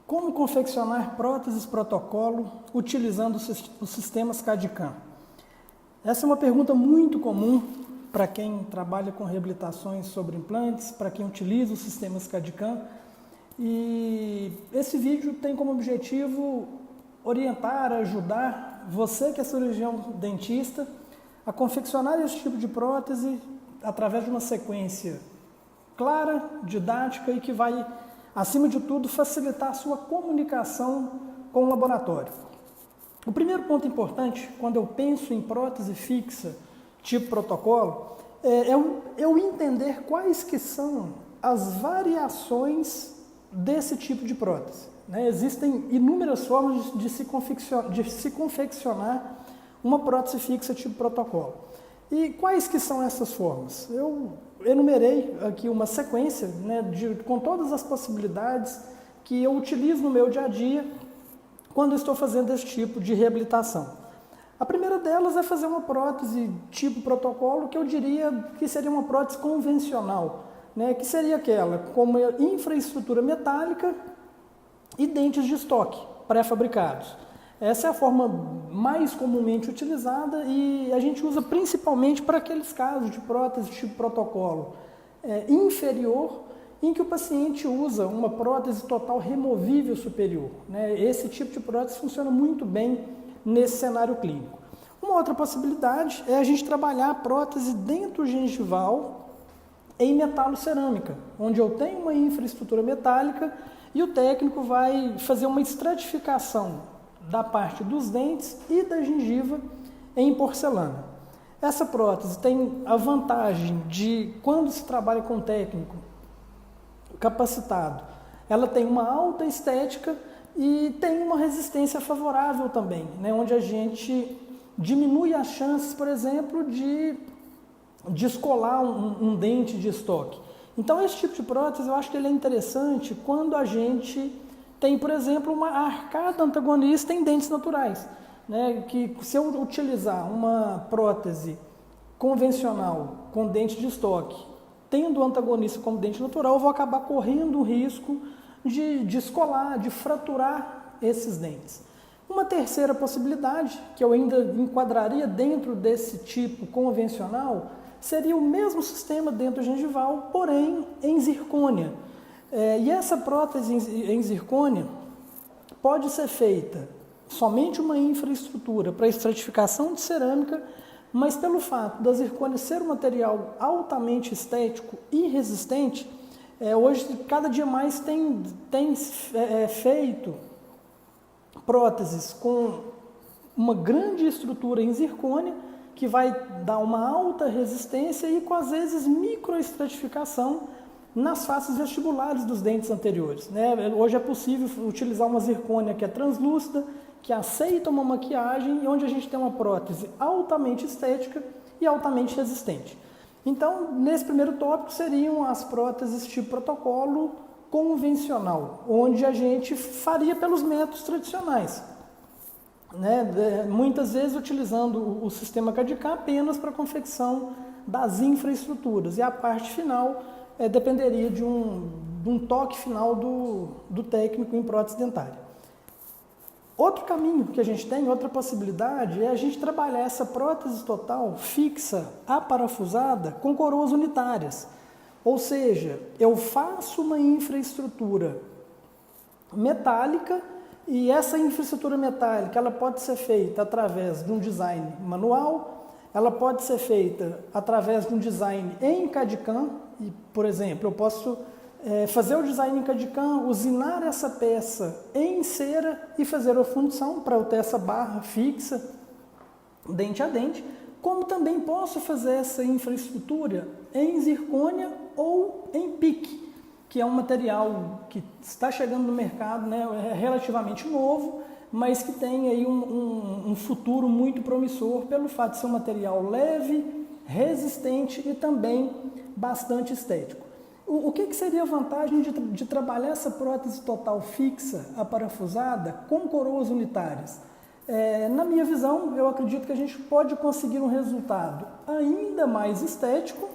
Como confeccionar próteses protocolo utilizando os sistemas CAD/CAM? Essa é uma pergunta muito comum para quem trabalha com reabilitações sobre implantes, para quem utiliza os sistemas CAD/CAM. E esse vídeo tem como objetivo orientar, ajudar você que é cirurgião dentista a confeccionar esse tipo de prótese através de uma sequência clara, didática e que vai, acima de tudo, facilitar a sua comunicação com o laboratório. O primeiro ponto importante, quando eu penso em prótese fixa, tipo protocolo, é eu entender quais que são as variações desse tipo de prótese. Existem inúmeras formas de se confeccionar uma prótese fixa tipo protocolo. E quais que são essas formas? Eu enumerei aqui uma sequência com todas as possibilidades que eu utilizo no meu dia a dia quando estou fazendo esse tipo de reabilitação. A primeira delas é fazer uma prótese tipo protocolo, que eu diria que seria uma prótese convencional, que seria aquela com uma infraestrutura metálica e dentes de estoque pré-fabricados. Essa é a forma mais comumente utilizada e a gente usa principalmente para aqueles casos de prótese tipo protocolo inferior, em que o paciente usa uma prótese total removível superior. Esse tipo de prótese funciona muito bem nesse cenário clínico. Uma outra possibilidade é a gente trabalhar a prótese dentro gengival em metalocerâmica, onde eu tenho uma infraestrutura metálica e o técnico vai fazer uma estratificação da parte dos dentes e da gengiva em porcelana. Essa prótese tem a vantagem de, quando se trabalha com técnico capacitado, ela tem uma alta estética e tem uma resistência favorável também, onde a gente diminui as chances, por exemplo, de descolar um dente de estoque. Então, esse tipo de prótese, eu acho que ele é interessante quando a gente tem, por exemplo, uma arcada antagonista em dentes naturais. Que se eu utilizar uma prótese convencional com dente de estoque, tendo o antagonista como dente natural, eu vou acabar correndo o risco de descolar, de fraturar esses dentes. Uma terceira possibilidade, que eu ainda enquadraria dentro desse tipo convencional, seria o mesmo sistema dentro gengival, porém em zircônia. E essa prótese em zircônia pode ser feita somente uma infraestrutura para estratificação de cerâmica, mas pelo fato da zircônia ser um material altamente estético e resistente, hoje cada dia mais tem feito próteses com uma grande estrutura em zircônia, que vai dar uma alta resistência e com às vezes microestratificação nas faces vestibulares dos dentes anteriores. Hoje é possível utilizar uma zircônia que é translúcida, que aceita uma maquiagem e onde a gente tem uma prótese altamente estética e altamente resistente. Então, nesse primeiro tópico seriam as próteses tipo protocolo convencional, onde a gente faria pelos métodos tradicionais. Muitas vezes utilizando o sistema CAD/CAM apenas para a confecção das infraestruturas e a parte final dependeria de um toque final do técnico em prótese dentária. Outro caminho que a gente tem, outra possibilidade, é a gente trabalhar essa prótese total fixa, aparafusada, com coroas unitárias. Ou seja, eu faço uma infraestrutura metálica e essa infraestrutura metálica ela pode ser feita através de um design manual, ela pode ser feita através de um design em CAD/CAM, e, por exemplo, eu posso fazer o design em CAD/CAM, usinar essa peça em cera e fazer a fundição para eu ter essa barra fixa, dente a dente, como também posso fazer essa infraestrutura em zircônia ou em PIC, que é um material que está chegando no mercado, é relativamente novo, mas que tem aí um futuro muito promissor pelo fato de ser um material leve, resistente e também bastante estético. O que seria a vantagem de trabalhar essa prótese total fixa, aparafusada, com coroas unitárias? Na minha visão, eu acredito que a gente pode conseguir um resultado ainda mais estético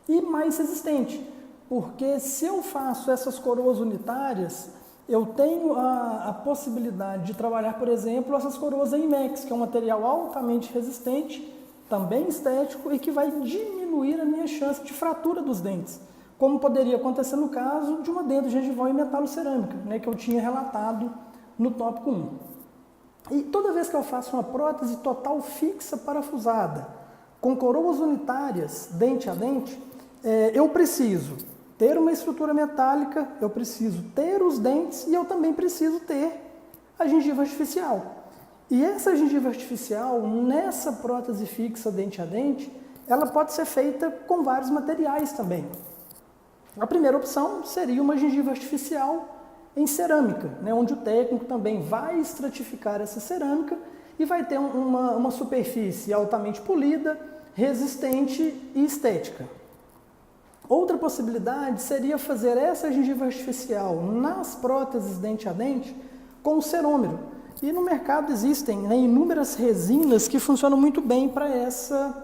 e mais resistente, porque se eu faço essas coroas unitárias, eu tenho a possibilidade de trabalhar, por exemplo, essas coroas em IMEX, que é um material altamente resistente, também estético e que vai diminuir a minha chance de fratura dos dentes, como poderia acontecer no caso de uma dento gengival em metalocerâmica, né, que eu tinha relatado no tópico 1. E toda vez que eu faço uma prótese total fixa parafusada, com coroas unitárias, dente a dente, eu preciso ter uma estrutura metálica, eu preciso ter os dentes e eu também preciso ter a gengiva artificial. E essa gengiva artificial, nessa prótese fixa dente a dente, ela pode ser feita com vários materiais também. A primeira opção seria uma gengiva artificial em cerâmica, né, onde o técnico também vai estratificar essa cerâmica e vai ter uma superfície altamente polida, resistente e estética. Outra possibilidade seria fazer essa gengiva artificial nas próteses dente a dente com cerômero. E no mercado existem, né, inúmeras resinas que funcionam muito bem para essa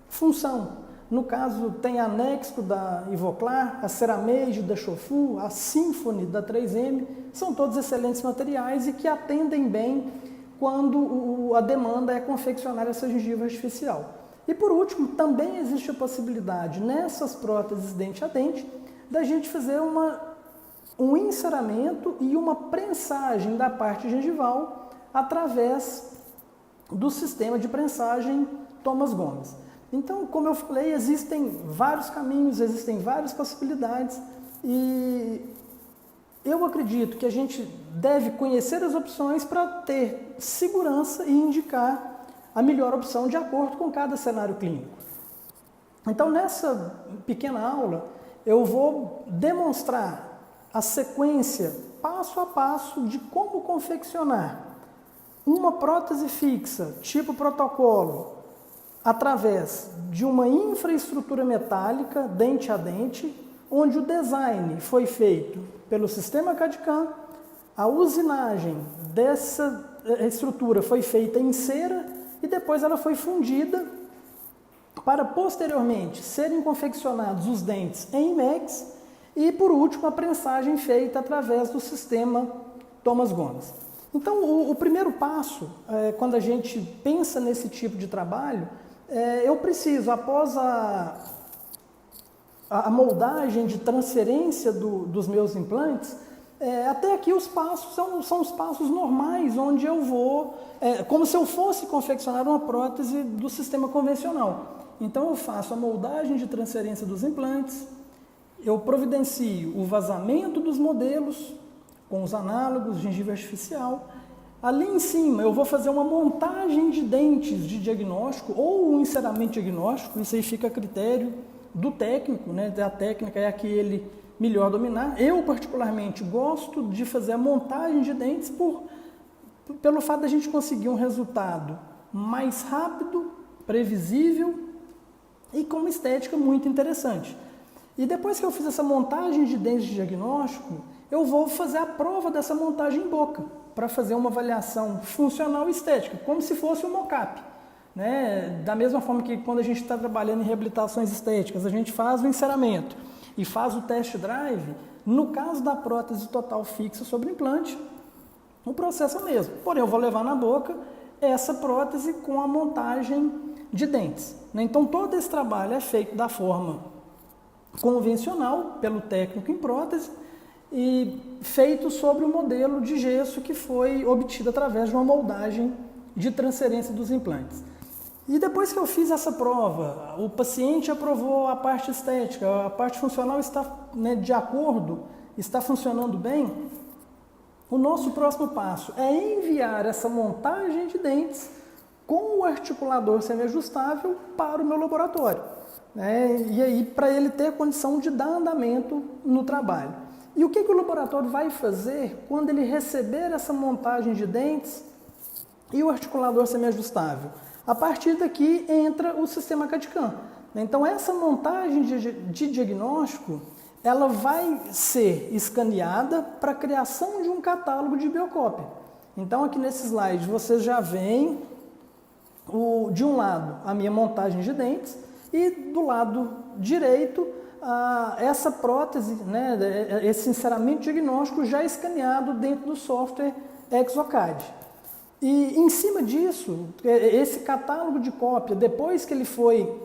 função. No caso, tem a Nexco da Ivoclar, a Ceramage da Shofu, a Symphony da 3M, são todos excelentes materiais e que atendem bem quando a demanda é confeccionar essa gengiva artificial. E por último, também existe a possibilidade nessas próteses dente a dente da gente fazer um enceramento e uma prensagem da parte gengival através do sistema de prensagem Thomas Gomes. Então, como eu falei, existem vários caminhos, existem várias possibilidades e eu acredito que a gente deve conhecer as opções para ter segurança e indicar a melhor opção de acordo com cada cenário clínico. Então, nessa pequena aula, eu vou demonstrar a sequência, passo a passo, de como confeccionar uma prótese fixa, tipo protocolo, através de uma infraestrutura metálica, dente a dente, onde o design foi feito pelo sistema CAD/CAM, a usinagem dessa estrutura foi feita em cera e depois ela foi fundida para posteriormente serem confeccionados os dentes em IMEX e, por último, a prensagem feita através do sistema Thomas Gomes. Então, o primeiro passo, quando a gente pensa nesse tipo de trabalho, eu preciso, após a moldagem de transferência dos meus implantes, até aqui os passos são os passos normais, onde eu vou, como se eu fosse confeccionar uma prótese do sistema convencional. Então eu faço a moldagem de transferência dos implantes, eu providencio o vazamento dos modelos com os análogos, gengiva artificial. Ali em cima eu vou fazer uma montagem de dentes de diagnóstico ou um enceramento diagnóstico, isso aí fica a critério do técnico, né? A técnica é a que ele melhor dominar. Eu, particularmente, gosto de fazer a montagem de dentes pelo fato da gente conseguir um resultado mais rápido, previsível e com uma estética muito interessante. E depois que eu fiz essa montagem de dentes de diagnóstico, eu vou fazer a prova dessa montagem em boca, para fazer uma avaliação funcional e estética, como se fosse um mock-up. Né? Da mesma forma que quando a gente está trabalhando em reabilitações estéticas, a gente faz o enceramento e faz o test drive, no caso da prótese total fixa sobre implante, o processo é o mesmo. Porém, eu vou levar na boca essa prótese com a montagem de dentes. Né? Então, todo esse trabalho é feito da forma convencional, pelo técnico em prótese, e feito sobre o modelo de gesso que foi obtido através de uma moldagem de transferência dos implantes. E depois que eu fiz essa prova, o paciente aprovou a parte estética, a parte funcional está, né, de acordo, está funcionando bem, o nosso próximo passo é enviar essa montagem de dentes com o articulador semiajustável para o meu laboratório. Né? E aí, para ele ter condição de dar andamento no trabalho. E o que o laboratório vai fazer quando ele receber essa montagem de dentes e o articulador semiajustável? A partir daqui entra o sistema CAD/CAM. Então, essa montagem de diagnóstico, ela vai ser escaneada para a criação de um catálogo de biocópia. Então, aqui nesse slide, vocês já veem, de um lado, a minha montagem de dentes e do lado direito, essa prótese, né, esse enceramento diagnóstico já escaneado dentro do software Exocad. E em cima disso, esse catálogo de cópia, depois que ele foi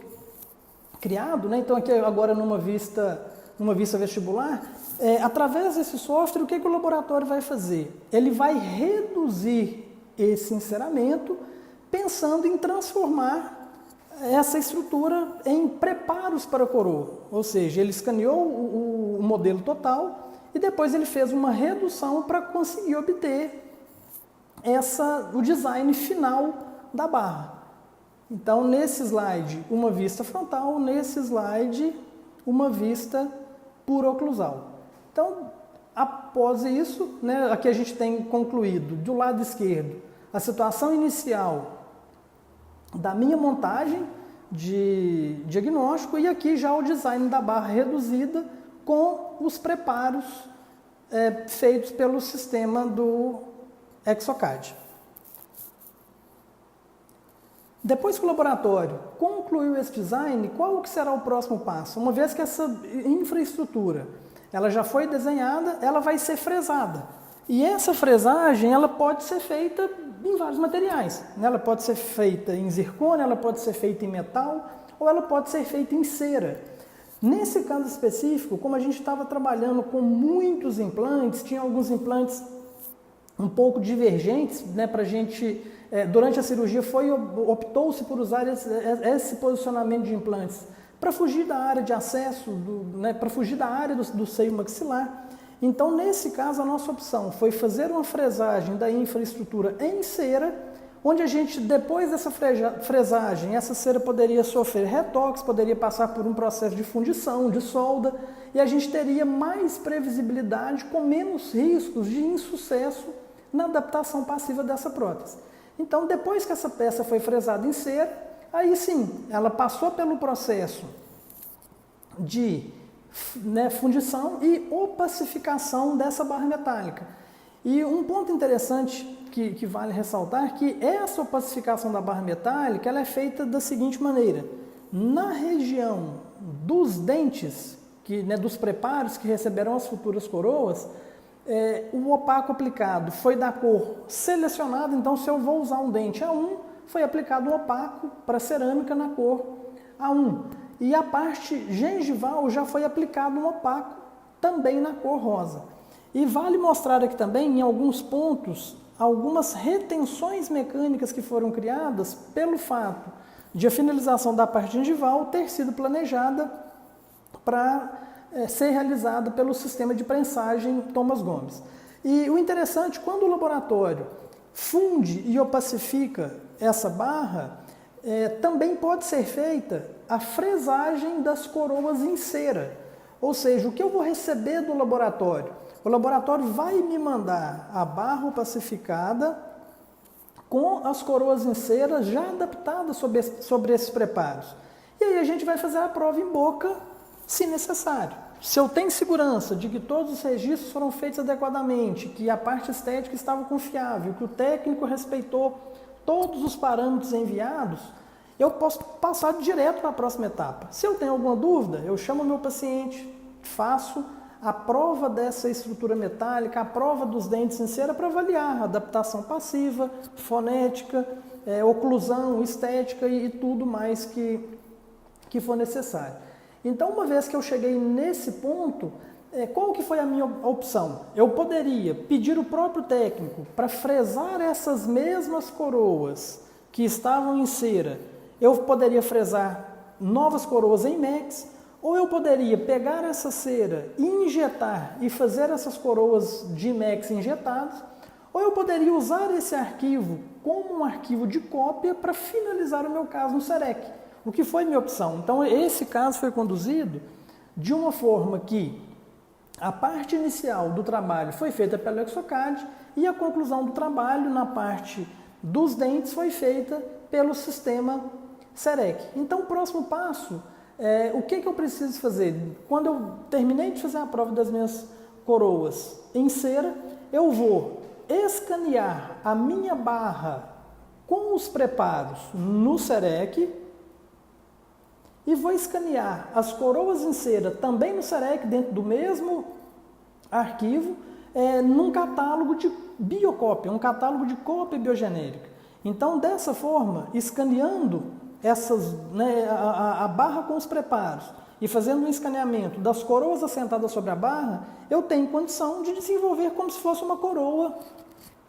criado, né, então aqui agora numa vista vestibular, através desse software, o que o laboratório vai fazer? Ele vai reduzir esse enceramento pensando em transformar essa estrutura em preparos para a coroa. Ou seja, ele escaneou o modelo total e depois ele fez uma redução para conseguir obter o design final da barra. Então, nesse slide, uma vista frontal, nesse slide, uma vista puro-oclusal. Então, após isso, né, aqui a gente tem concluído, do lado esquerdo, a situação inicial da minha montagem de diagnóstico e aqui já o design da barra reduzida com os preparos feitos pelo sistema do Exocad. Depois que o laboratório concluiu esse design, qual que será o próximo passo? Uma vez que essa infraestrutura ela já foi desenhada, ela vai ser fresada. E essa fresagem ela pode ser feita em vários materiais. Ela pode ser feita em zircônia, ela pode ser feita em metal ou ela pode ser feita em cera. Nesse caso específico, como a gente estava trabalhando com muitos implantes, tinha alguns implantes um pouco divergentes, né, para a gente, durante a cirurgia optou-se por usar esse posicionamento de implantes para fugir da área de acesso, para fugir da área do seio maxilar. Então, nesse caso, a nossa opção foi fazer uma fresagem da infraestrutura em cera, onde a gente, depois dessa fresagem, essa cera poderia sofrer retox, poderia passar por um processo de fundição, de solda, e a gente teria mais previsibilidade, com menos riscos de insucesso na adaptação passiva dessa prótese. Então, depois que essa peça foi fresada em cera, aí sim, ela passou pelo processo de fundição e opacificação dessa barra metálica. E um ponto interessante que vale ressaltar que essa opacificação da barra metálica ela é feita da seguinte maneira. Na região dos dentes, dos preparos que receberão as futuras coroas, o opaco aplicado foi da cor selecionada, então se eu vou usar um dente A1, foi aplicado um opaco para cerâmica na cor A1. E a parte gengival já foi aplicado um opaco também na cor rosa. E vale mostrar aqui também, em alguns pontos, algumas retenções mecânicas que foram criadas pelo fato de a finalização da parte gengival ter sido planejada para ser realizada pelo sistema de prensagem Thomas Gomes. E o interessante, quando o laboratório funde e opacifica essa barra, também pode ser feita a fresagem das coroas em cera. Ou seja, o que eu vou receber do laboratório? O laboratório vai me mandar a barra opacificada com as coroas em cera já adaptadas sobre esses preparos. E aí a gente vai fazer a prova em boca, se necessário. Se eu tenho segurança de que todos os registros foram feitos adequadamente, que a parte estética estava confiável, que o técnico respeitou todos os parâmetros enviados, eu posso passar direto para a próxima etapa. Se eu tenho alguma dúvida, eu chamo o meu paciente, faço a prova dessa estrutura metálica, a prova dos dentes em cera para avaliar a adaptação passiva, fonética, oclusão, estética e tudo mais que for necessário. Então, uma vez que eu cheguei nesse ponto, qual que foi a minha opção? Eu poderia pedir o próprio técnico para fresar essas mesmas coroas que estavam em cera. Eu poderia fresar novas coroas em IMEX, ou eu poderia pegar essa cera e injetar e fazer essas coroas de IMEX injetadas, ou eu poderia usar esse arquivo como um arquivo de cópia para finalizar o meu caso no SEREC. O que foi minha opção? Então, esse caso foi conduzido de uma forma que a parte inicial do trabalho foi feita pelo Exocad e a conclusão do trabalho na parte dos dentes foi feita pelo sistema SEREC. Então, o próximo passo, o que eu preciso fazer? Quando eu terminei de fazer a prova das minhas coroas em cera, eu vou escanear a minha barra com os preparos no SEREC e vou escanear as coroas em cera também no SEREC, dentro do mesmo arquivo, num catálogo de biocópia, um catálogo de cópia biogenérica. Então, dessa forma, escaneando a barra com os preparos e fazendo um escaneamento das coroas assentadas sobre a barra, eu tenho condição de desenvolver como se fosse uma coroa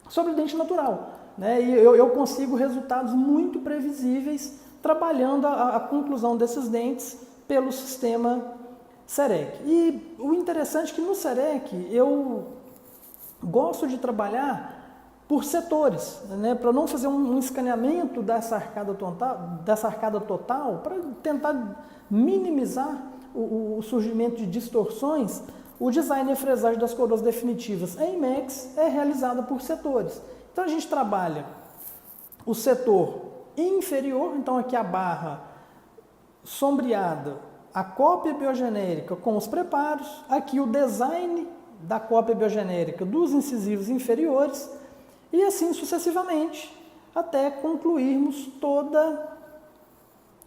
sobre o dente natural. E eu consigo resultados muito previsíveis trabalhando a conclusão desses dentes pelo sistema SEREC. E o interessante é que no SEREC eu gosto de trabalhar por setores, para não fazer um escaneamento dessa arcada total, para tentar minimizar o surgimento de distorções. O design e a fresagem das coroas definitivas em IMEX é realizada por setores. Então a gente trabalha o setor inferior, então aqui a barra sombreada, a cópia biogenérica com os preparos, aqui o design da cópia biogenérica dos incisivos inferiores, e assim sucessivamente, até concluirmos toda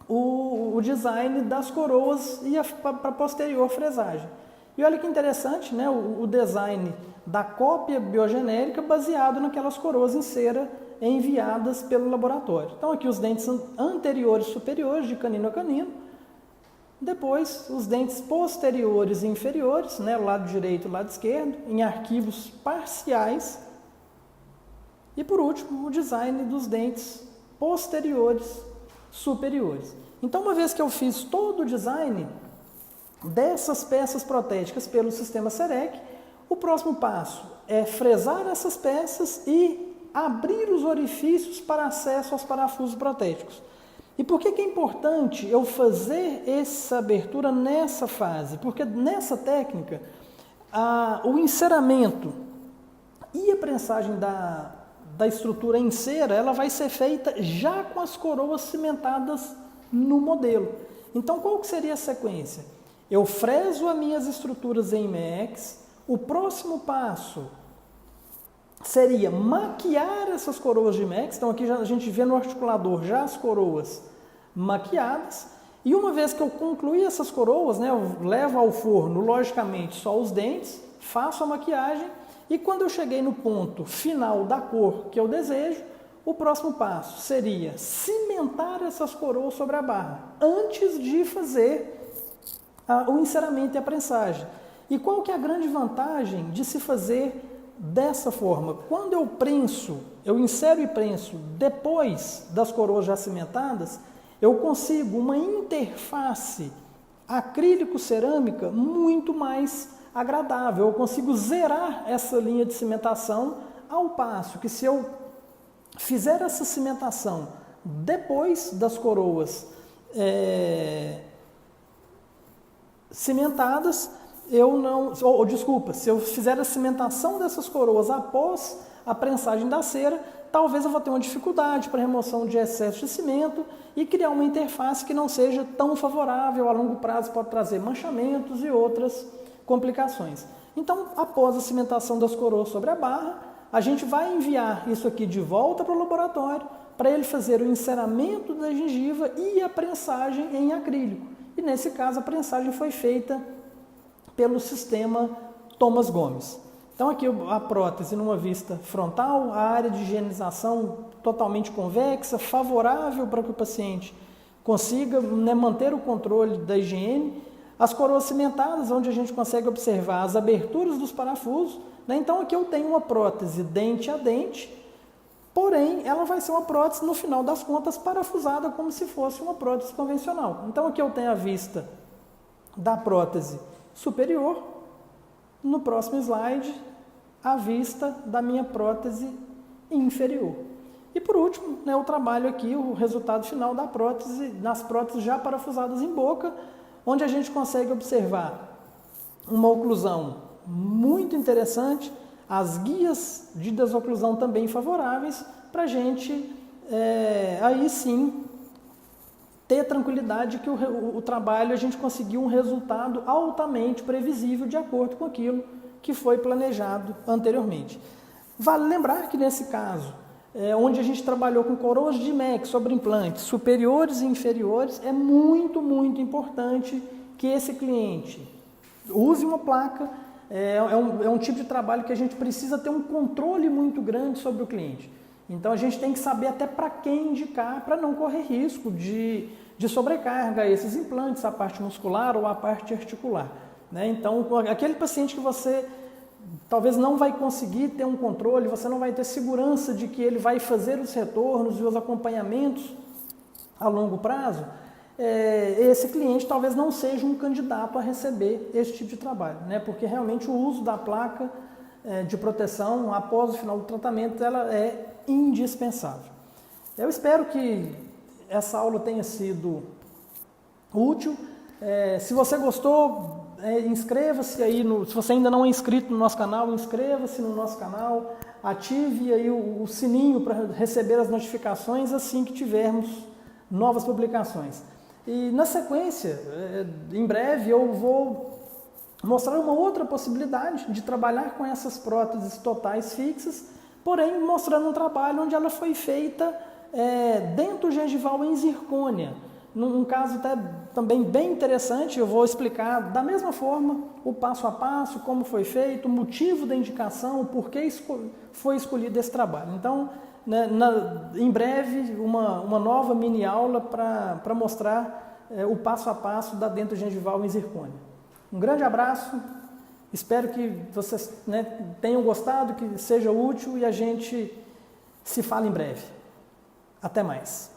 o design das coroas e para a posterior fresagem. E olha que interessante, o design da cópia biogenérica baseado naquelas coroas em cera enviadas pelo laboratório. Então aqui os dentes anteriores e superiores, de canino a canino, depois os dentes posteriores e inferiores, o lado direito e o lado esquerdo, em arquivos parciais. E por último, o design dos dentes posteriores superiores. Então, uma vez que eu fiz todo o design dessas peças protéticas pelo sistema SEREC, o próximo passo é fresar essas peças e abrir os orifícios para acesso aos parafusos protéticos. E por que é importante eu fazer essa abertura nessa fase? Porque nessa técnica, o enceramento e a prensagem da estrutura em cera, ela vai ser feita já com as coroas cimentadas no modelo. Então, qual que seria a sequência? Eu freso as minhas estruturas em IMEX, o próximo passo seria maquiar essas coroas de IMEX, então aqui a gente vê no articulador já as coroas maquiadas, e uma vez que eu concluir essas coroas, eu levo ao forno, logicamente, só os dentes, faço a maquiagem, e quando eu cheguei no ponto final da cor que eu desejo, o próximo passo seria cimentar essas coroas sobre a barra, antes de fazer o enceramento e a prensagem. E qual que é a grande vantagem de se fazer dessa forma? Quando eu prenso, eu insero e prenso depois das coroas já cimentadas, eu consigo uma interface acrílico-cerâmica muito mais agradável. Eu consigo zerar essa linha de cimentação, ao passo que se eu fizer essa cimentação depois das coroas cimentadas, se eu fizer a cimentação dessas coroas após a prensagem da cera, talvez eu vou ter uma dificuldade para remoção de excesso de cimento e criar uma interface que não seja tão favorável. A longo prazo pode trazer manchamentos e outras complicações. Então, após a cimentação das coroas sobre a barra, a gente vai enviar isso aqui de volta para o laboratório para ele fazer o enceramento da gengiva e a prensagem em acrílico. E nesse caso a prensagem foi feita pelo sistema Thomas Gomes. Então aqui a prótese numa vista frontal, a área de higienização totalmente convexa, favorável para que o paciente consiga manter o controle da higiene. As coroas cimentadas, onde a gente consegue observar as aberturas dos parafusos. Então aqui eu tenho uma prótese dente a dente, porém ela vai ser uma prótese, no final das contas, parafusada como se fosse uma prótese convencional. Então aqui eu tenho a vista da prótese superior, no próximo slide, a vista da minha prótese inferior. E por último, eu trabalho aqui o resultado final da prótese, nas próteses já parafusadas em boca, onde a gente consegue observar uma oclusão muito interessante, as guias de desoclusão também favoráveis, para a gente, aí sim, ter tranquilidade que o trabalho, a gente conseguiu um resultado altamente previsível de acordo com aquilo que foi planejado anteriormente. Vale lembrar que nesse caso, onde a gente trabalhou com coroas de MEC sobre implantes superiores e inferiores, é muito, muito importante que esse cliente use uma placa. É um tipo de trabalho que a gente precisa ter um controle muito grande sobre o cliente. Então a gente tem que saber até para quem indicar, para não correr risco de sobrecarga a esses implantes, a parte muscular ou a parte articular, né? Então aquele paciente que você talvez não vai conseguir ter um controle, você não vai ter segurança de que ele vai fazer os retornos e os acompanhamentos a longo prazo, esse cliente talvez não seja um candidato a receber esse tipo de trabalho, né? Porque realmente o uso da placa de proteção após o final do tratamento ela é indispensável. Eu espero que essa aula tenha sido útil. Se você gostou, inscreva-se aí, se você ainda não é inscrito no nosso canal, inscreva-se no nosso canal, ative aí o sininho para receber as notificações assim que tivermos novas publicações. E na sequência, em breve eu vou mostrar uma outra possibilidade de trabalhar com essas próteses totais fixas, porém mostrando um trabalho onde ela foi feita dentro gengival em zircônia. Num caso também bem interessante, eu vou explicar da mesma forma o passo a passo, como foi feito, o motivo da indicação, o porquê foi escolhido esse trabalho. Então, em breve, uma nova mini aula para mostrar o passo a passo da dentro gengival em zircônia. Um grande abraço, espero que vocês tenham gostado, que seja útil e a gente se fala em breve. Até mais.